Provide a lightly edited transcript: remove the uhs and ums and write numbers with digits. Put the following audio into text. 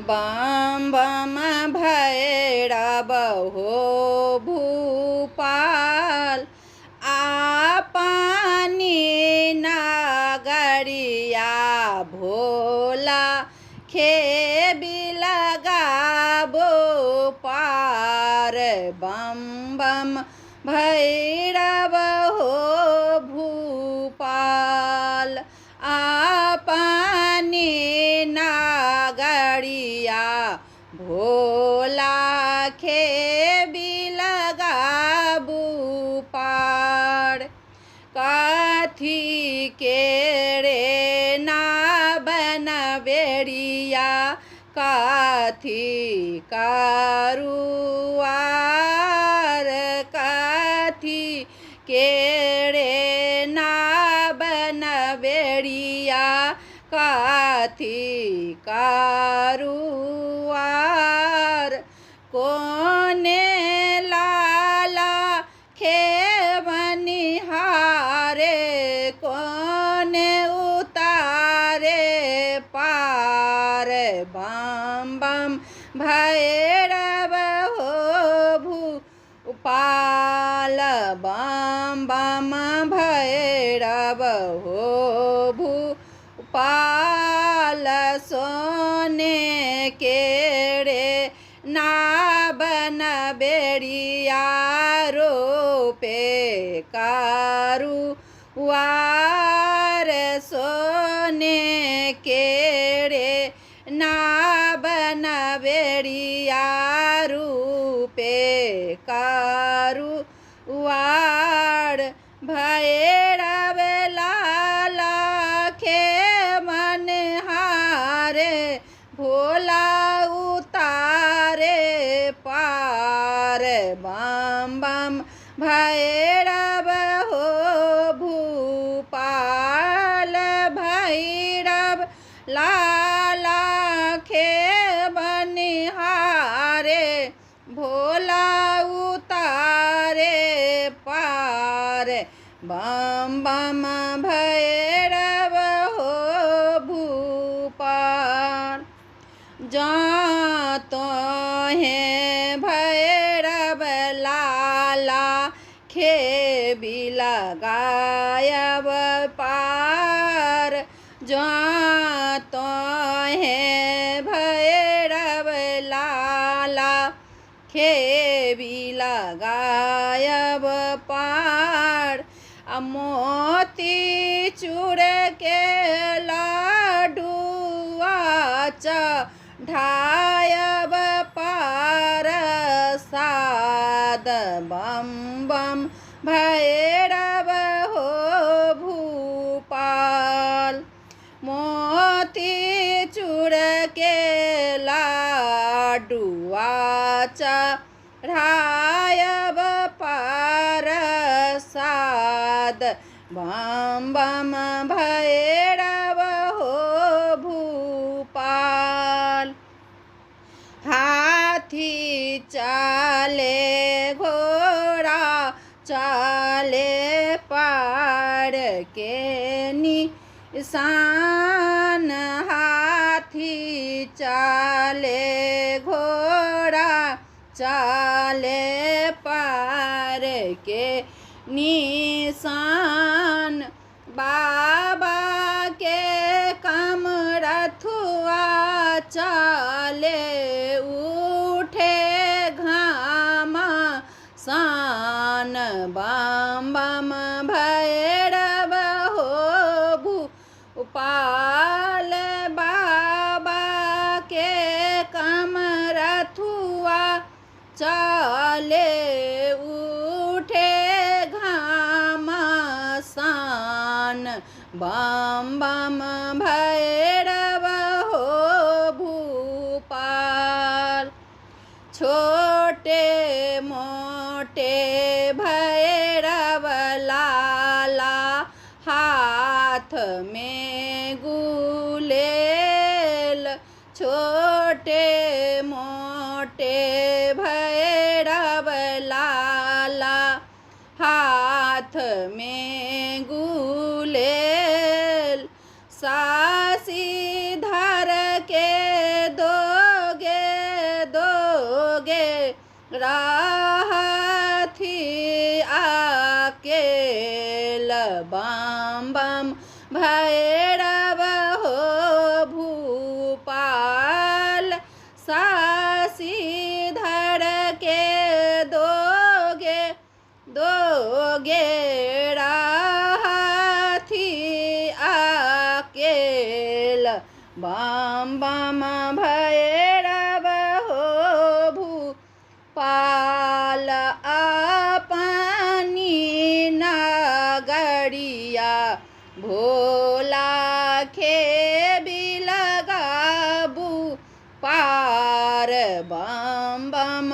बम बम भैरव हो भूपाल, आपनी नगरिया भोला खेबी लगाबो पार। बम बम भैरव हो भूपाल, आपनी नगरिया भोला खेबी लगाबू पार। कथी के रे ना बनबेरिया, कथी करुआर, कथी के रे ना बनबेरिया, कथी करुआर। कोने लाला खेबनिहारे, कोने उतारे पार। बम बम भैरव हो भूपाल, बम बम भैरव हो भूपाल। सोने के रे ना बनबेरिया, रोपे करुआर। सोने के रे ना बनबेरिया, रूपे करुआर। भैरव लाला खेबनिहारे, भोला उतारे पार। बम बम भैरव हो भूपाल, भैरव लाला खेबनिहारे, भोला उतारे पार। बम बम भैरव हो भूपाल। जातो हैं भैरव लाला खेबी लगायब पार। जातो हैं भैरव लाला खेबी लगायब पार। मोती चूर के लाडुआ चढ़ायब पार साद। बम बम भैरव हो भूपाल, मोती चूर के लाडुआ चढ़ायब पार साद। बम बम भैरव हो भूपाल। हाथी चाले घोड़ा चाले पार के निशान, हाथी चाले घोड़ा चाले पार के निशान। बाबा के कमरथुआ चाले उठे घमासान। बम बम भैरव हो भूपाल, बाबा के कमरथुआ चाले उठे घमासान। बम बम भैरव हो भूपाल। छोटे मोटे भैरव लाला हाथ में गुलेल, छोटे मोटे भैरव लाला हाथ में गुलेल। सासी धर के दो राहथी आकेल बम बम भैरव हो भूपाल सासीधर के दोगे राहथी आकेल बम बम भैरव हो भूपाल अपनी नगरिया भोला खेबी लगाबू पार बम बम